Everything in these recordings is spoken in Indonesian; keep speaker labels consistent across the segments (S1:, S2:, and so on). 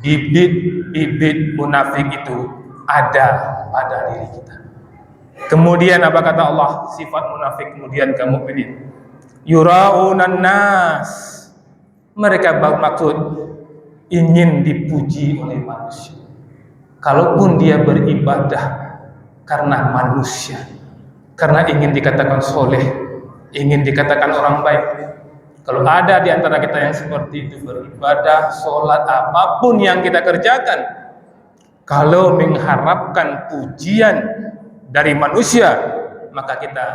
S1: bibit-bibit munafik itu ada pada diri kita. Kemudian apa kata Allah? Sifat munafik kemudian kaum mukminin. Yura'unan nas. Mereka bermaksud ingin dipuji oleh manusia. Kalaupun dia beribadah karena manusia, karena ingin dikatakan soleh, ingin dikatakan orang baik. Kalau ada di antara kita yang seperti itu, beribadah, sholat, apapun yang kita kerjakan, kalau mengharapkan pujian dari manusia, maka kita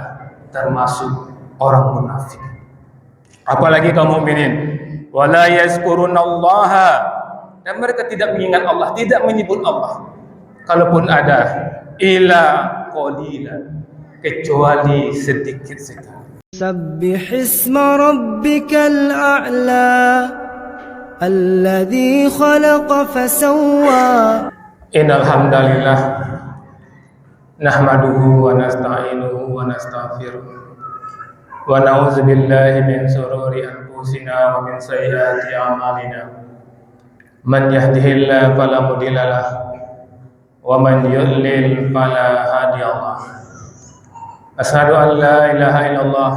S1: termasuk orang munafik. Apalagi kaum mukminin, wala yazkurunallaha, dan mereka tidak mengingat Allah, tidak menyebut Allah. Kalaupun ada, ila qalila, kecuali sedikit sekali.
S2: سبح اسم ربك الأعلى الذي خلق فسوى
S1: Innal hamdalillah nahmaduhu wa nasta'inuhu wa nastaghfiruh wa na'udzu billahi min shururi anfusina wa min sayyiati a'malina. Man yahdihillahu fala mudilla lahu wa man yudlil fala hadiyalah. Asyhadu an la ilaha illallah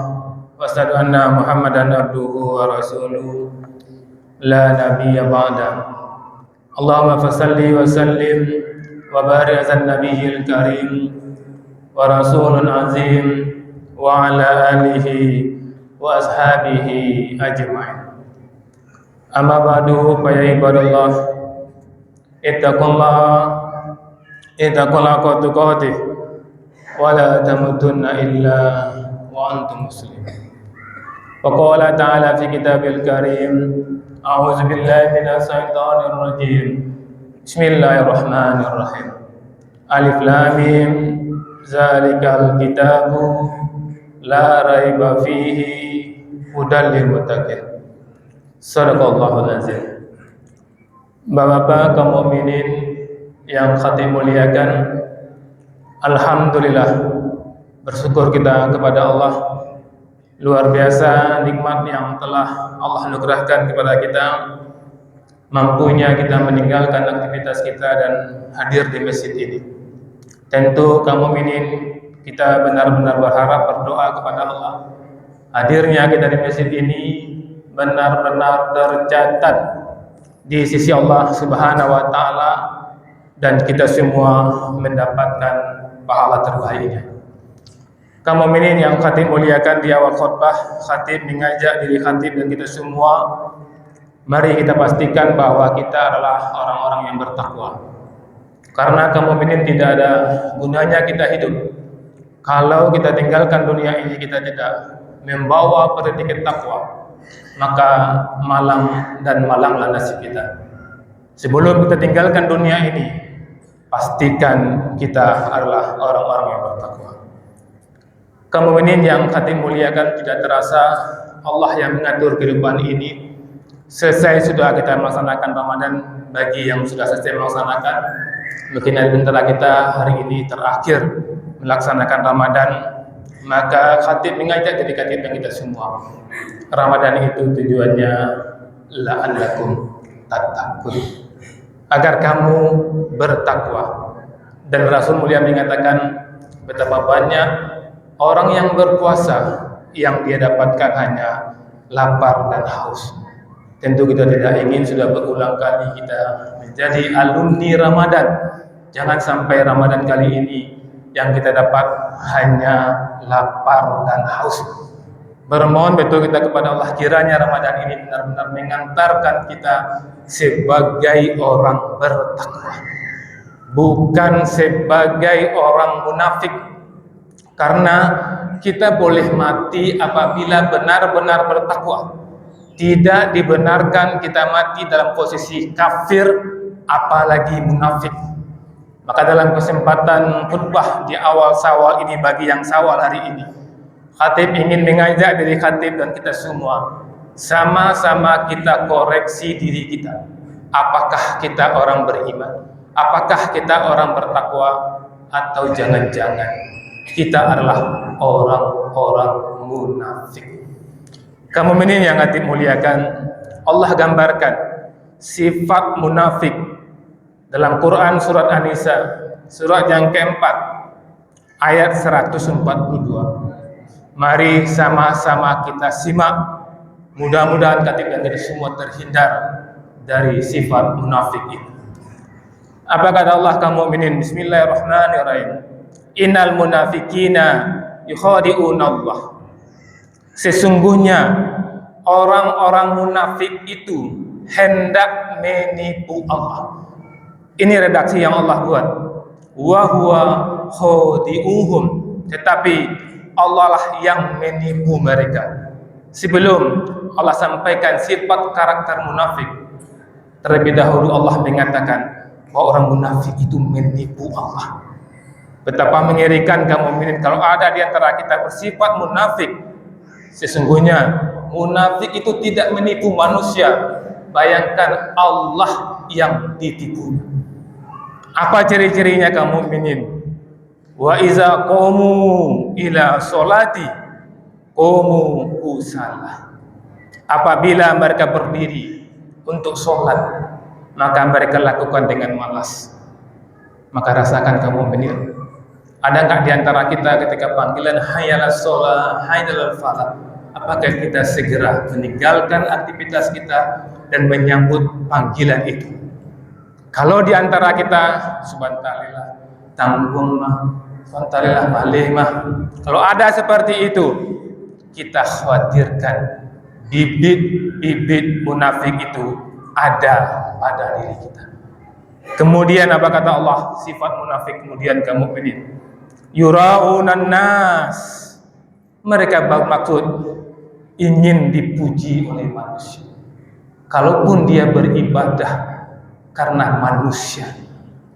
S1: wa asyhadu anna Muhammadan abduhu wa rasuluh la nabiyya ba'da. Allahumma fasalli wa sallim wa barik ala nabiyil karim wa rasulun azim wa ala alihi wa ashabihi ajma'in. Amma ba'du, fa ya ibadallah, ittaqullaha tuqatih wa la tamutunna illa wa antum muslimun. Wa qala ta'ala fi kitabil karim, a'udzu billahi minasy syaithanir rajim. Bismillahirrahmanirrahim. Alif lam mim, zalikal kitabu la raiba fihi hudal lil muttaqin. Shadaqallahul azim. Bapak-bapak kaum mukminin yang khatib muliakan, alhamdulillah, bersyukur kita kepada Allah. Luar biasa nikmat yang telah Allah anugerahkan kepada kita, mampunya kita meninggalkan aktivitas kita dan hadir di masjid ini. Tentu kaum mukminin, kita benar-benar berharap, berdoa kepada Allah, hadirnya kita di masjid ini benar-benar tercatat di sisi Allah Subhanahu wa taala dan kita semua mendapatkan pahala terbaiknya. Kaum mukminin yang khatib muliakan, di awal khutbah khatib mengajak diri khatib dan kita semua, mari kita pastikan bahwa kita adalah orang-orang yang bertakwa. Karena kaum mukminin, tidak ada gunanya kita hidup kalau kita tinggalkan dunia ini, kita tidak membawa predikat takwa, maka malang dan malanglah nasib kita. Sebelum kita tinggalkan dunia ini, pastikan kita adalah orang-orang yang bertakwa. Kaum mukminin yang khatib muliakan, tidak terasa Allah yang mengatur kehidupan ini. Selesai sudah kita melaksanakan Ramadan. Bagi yang sudah selesai melaksanakan, mungkin bentar kita hari ini terakhir melaksanakan Ramadan, maka khatib mengajak diri khatib dan kita semua, Ramadan itu tujuannya la'allakum tattaqun, agar kamu bertakwa. Dan Rasul mulia mengatakan betapa banyak orang yang berpuasa yang dia dapatkan hanya lapar dan haus. Tentu kita tidak ingin, sudah berulang kali kita menjadi alumni Ramadan. Jangan sampai Ramadan kali ini yang kita dapat hanya lapar dan haus. Bermohon betul kita kepada Allah, kiranya Ramadan ini benar-benar mengantarkan kita sebagai orang bertakwa, bukan sebagai orang munafik. Karena kita boleh mati apabila benar-benar bertakwa. Tidak dibenarkan kita mati dalam posisi kafir, apalagi munafik. Maka dalam kesempatan khutbah di awal Syawal ini, bagi yang Syawal hari ini, khatib ingin mengajak diri khatib dan kita semua, sama-sama kita koreksi diri kita. Apakah kita orang beriman? Apakah kita orang bertakwa? Atau jangan-jangan kita adalah orang-orang munafik? Kaum mukminin yang khatib muliakan, Allah gambarkan sifat munafik dalam Quran surat An-Nisa, surat yang keempat, ayat 142. Mari sama-sama kita simak. Mudah-mudahan kita semua terhindar dari sifat munafik itu. Apa kata Allah kaum mukminin? Bismillahirrahmanirrahim. Innal munafiqina yukhadi'una Allah. Sesungguhnya orang-orang munafik itu hendak menipu Allah. Ini redaksi yang Allah buat. Wa huwa khadi'uhum. Tetapi Allah lah yang menipu mereka. Sebelum Allah sampaikan sifat karakter munafik, terlebih dahulu Allah mengatakan bahwa orang munafik itu menipu Allah. Betapa mengerikan kaum mukminin kalau ada di antara kita bersifat munafik. Sesungguhnya munafik itu tidak menipu manusia. Bayangkan Allah yang ditipu. Apa ciri-cirinya kaum mukminin? Wa iza qamu ila sholati qamu kusala. Apabila mereka berdiri untuk sholat, maka mereka lakukan dengan malas. Maka rasakan kaum mukminin, ada enggak di antara kita ketika panggilan hayyalas shalah, hayyalal falah, apakah kita segera meninggalkan aktivitas kita dan menyambut panggilan itu? Kalau di antara kita subhanallah, tanggung mah, subhanallah balik mah, kalau ada seperti itu, kita khawatirkan bibit-bibit munafik itu ada pada diri kita. Kemudian apa kata Allah? Sifat munafik kemudian kaum mukminin, yura'unan nas. Mereka bermaksud ingin dipuji oleh manusia. Kalaupun dia beribadah karena manusia,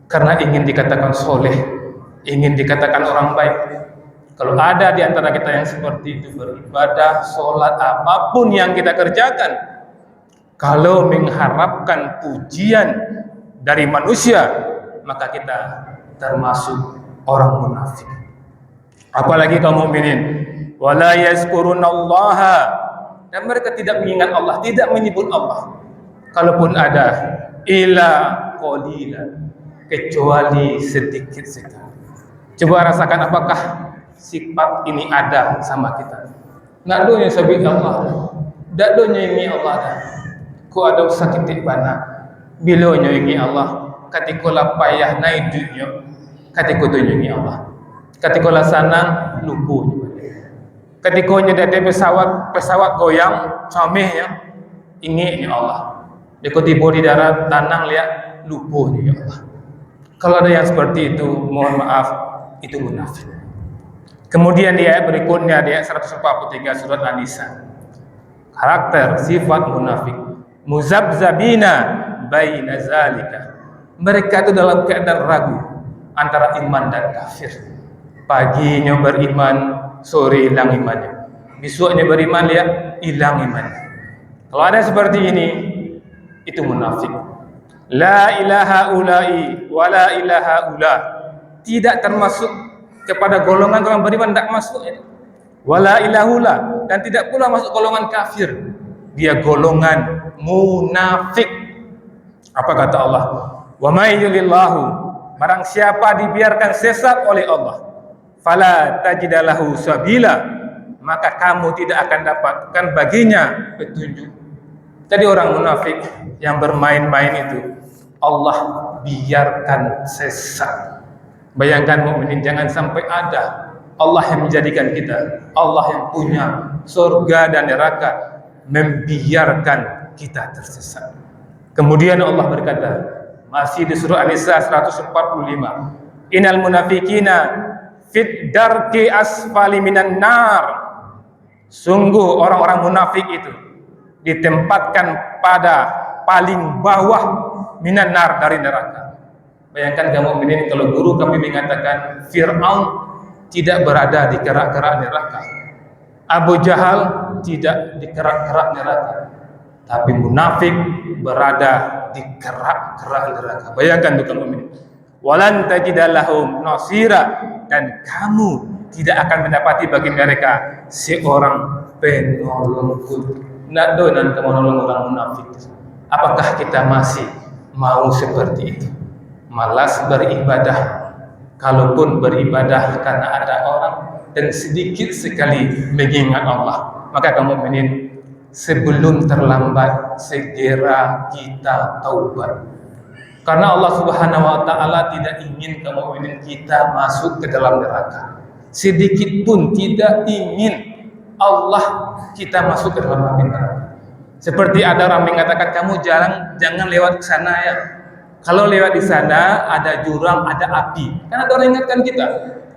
S1: karena ingin dikatakan soleh, ingin dikatakan orang baik. Kalau ada di antara kita yang seperti itu, beribadah, sholat, apapun yang kita kerjakan, kalau mengharapkan pujian dari manusia, maka kita termasuk orang munafik. Apalagi kaum mukminin, wala yazkurunallaha, dan mereka tidak mengingat Allah, tidak menyebut Allah. Kalaupun ada, ila qalilan, kecuali sedikit sekali. Coba rasakan apakah sifat ini ada sama kita. Nak donya sabit Allah, dak donya ini Allah dah. Ku ada sakit bana, bila nyoingi Allah, katikola payah naik dunia, katiko nyoingi Allah. Katikola sanang lupu. Katikonya dari pesawat goyang, comehnya ingi Allah. Deko tiba di darat, tanang lihat lupu ya Allah. Kalau ada yang seperti itu, mohon maaf, itu munafik. Kemudian di ayat berikutnya, di ayat 143 surat An-Nisa, karakter sifat munafik, muzabzabina baina zalika. Mereka itu dalam keadaan ragu antara iman dan kafir. Paginya beriman, sore hilang imannya. Besoknya beriman, lihat hilang imannya. Kalau ada seperti ini, itu munafik. La ilaha ulai wa la ilaha ula. Tidak termasuk kepada golongan orang beriman, tidak masuk. Wala ilahula, dan tidak pula masuk golongan kafir. Dia golongan munafik. Apa kata Allah? Wa may yudlilillahu, barang siapa dibiarkan sesat oleh Allah, fala tajidalahu sabila, maka kamu tidak akan dapatkan baginya petunjuk. Tadi orang munafik yang bermain-main itu Allah biarkan sesat. Bayangkan mukminin, jangan sampai ada Allah yang menjadikan kita, Allah yang punya surga dan neraka, membiarkan kita tersesat. Kemudian Allah berkata, masih di surah An-Nisa 145, innal munafiqina fit darki asfali minan nar. Sungguh orang-orang munafik itu ditempatkan pada paling bawah minan nar, dari neraka. Bayangkan kaum mukminin, kalau guru kami mengatakan Fir'aun tidak berada di kerak-kerak neraka, Abu Jahal tidak di kerak-kerak neraka, tapi munafik berada di kerak-kerak neraka. Bayangkan tuh kaum mukminin. Walan tajidalahum nasira, dan kamu tidak akan mendapati bagi mereka seorang penolong pun. Nak donan kamu menolong orang munafik. Apakah kita masih mau seperti itu? Malas beribadah. Kalaupun beribadah karena ada orang dan sedikit sekali mengingat Allah, maka kaum mukminin, sebelum terlambat segera kita taubat. Karena Allah Subhanahu wa taala tidak ingin kaum mukminin kita masuk ke dalam neraka. Sedikit pun tidak ingin Allah kita masuk ke dalam api neraka. Seperti ada orang mengatakan, kamu jangan lewat ke sana ya. Kalau lewat di sana ada jurang, ada api. Karena ada orang ingatkan kita.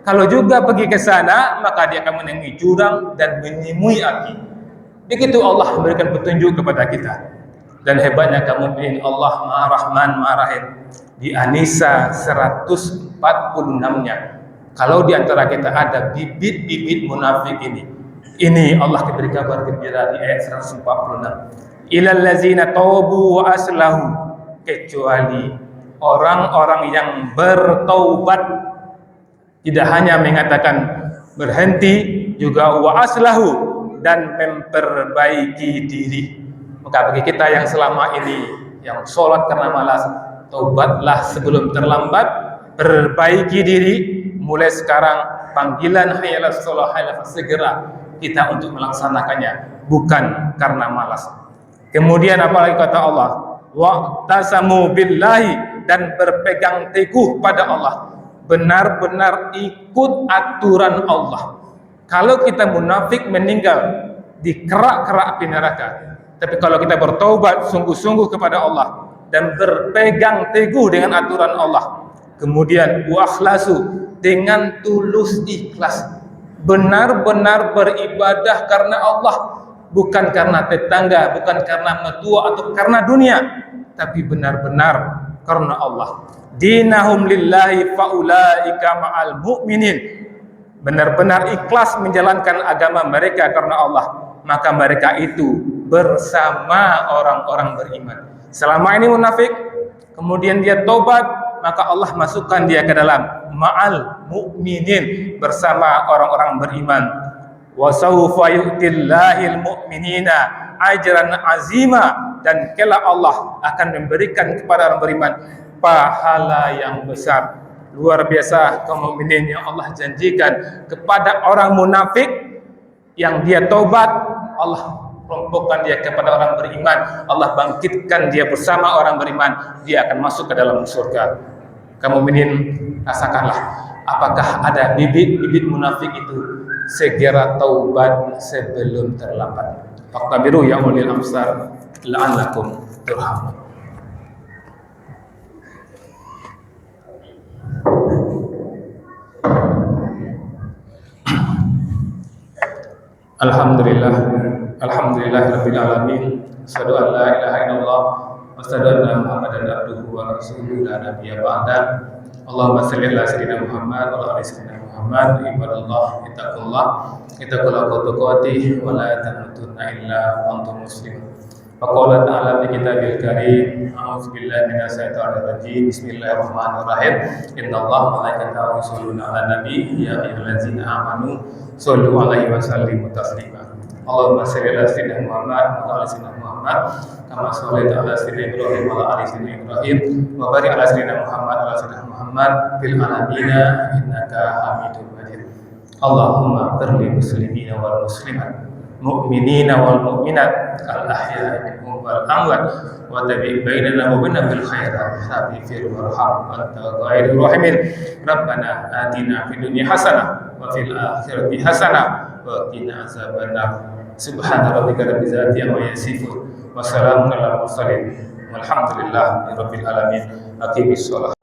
S1: Kalau juga pergi ke sana, maka dia akan menemui jurang dan menemui api. Begitu Allah memberikan petunjuk kepada kita. Dan hebatnya kamu mukminin, Allah Maha Rahman, Maha Rahim. Di An-Nisa 146-nya. Kalau di antara kita ada bibit-bibit munafik ini Allah beri kabar gembira di ayat 146. Ilal ladzina taubu wa aslahu, kecuali orang-orang yang bertaubat, tidak hanya mengatakan berhenti, juga wa aslahu, dan memperbaiki diri. Maka bagi kita yang selama ini yang sholat karena malas, taubatlah sebelum terlambat, perbaiki diri. Mulai sekarang panggilan hayya 'alas shalah, hayya segera kita untuk melaksanakannya, bukan karena malas. Kemudian apalagi kata Allah, wa'tasamu billahi, dan berpegang teguh pada Allah, benar-benar ikut aturan Allah. Kalau kita munafik meninggal di kerak-kerak api neraka, tapi kalau kita bertaubat sungguh-sungguh kepada Allah dan berpegang teguh dengan aturan Allah, kemudian wa akhlasu, dengan tulus ikhlas, benar-benar beribadah karena Allah, bukan karena tetangga, bukan karena mertua atau karena dunia, tapi benar-benar karena Allah. Dinahum lillahi faulaika ma'al mu'minin, benar-benar ikhlas menjalankan agama mereka karena Allah, maka mereka itu bersama orang-orang beriman. Selama ini munafik, kemudian dia taubat, maka Allah masukkan dia ke dalam ma'al mu'minin, bersama orang-orang beriman. Wa sawfa yu'tillahil mu'minina ajran azima, dan kelak Allah akan memberikan kepada orang beriman pahala yang besar. Luar biasa kaum mukminin yang Allah janjikan kepada orang munafik yang dia taubat, Allah kelompokkan dia kepada orang beriman, Allah bangkitkan dia bersama orang beriman, dia akan masuk ke dalam surga. Kaum mukminin, rasakanlah apakah ada bibit-bibit munafik itu. Segera taubat sebelum terlambat. Faqtabiru ya ulil absar la'allakum turhamun. Alhamdulillahirabbil alamin. Asyhadu an la ilaha illallah wa asyhadu anna Muhammadan abduhu wa rasuluhu la nabiyya ba'da. Allahumma shalli ala sayyidina Muhammad wa ala ali sayyidina Muhammad. Ibadallah, ittaqullah haqqa tuqatih wa la tamutunna illa wa antum muslimun. Faqala ta'ala fi kitabil karim, a'udzu billahi minasy syaithanir rajim. Bismillahirrahmanirrahim. Innallaha wa malaikatahu yusholluna 'alan nabi, ya ayyuhallazina amanu shollu 'alaihi wa sallimu taslima. Allahumma shalli ala sayyidina Muhammad wa ala sayyidina Muhammad kama shallaita ala sayyidina Ibrahim wa ala ali sayyidina Ibrahim wa barik ala sayyidina Muhammad wa ala sayyidina Muhammad fil alamin innaka Hamidum Majid. Allahumma ighfir muslimina wal muslimat, mu'minina wal mu'minat, al ahya'i minhum wal amwat, wa tabi' bainana wa bainahum bil khairat, rabbi fir warham anta ghairur rahimin. Rabbana atina fid dunya hasanah wa fil akhirati hasanah wa qina azabannar. Subhana rabbika rabbil izzati amma yasifun wa salamun alal mursalin walhamdulillahi rabbil alamin. Aqimis shalah.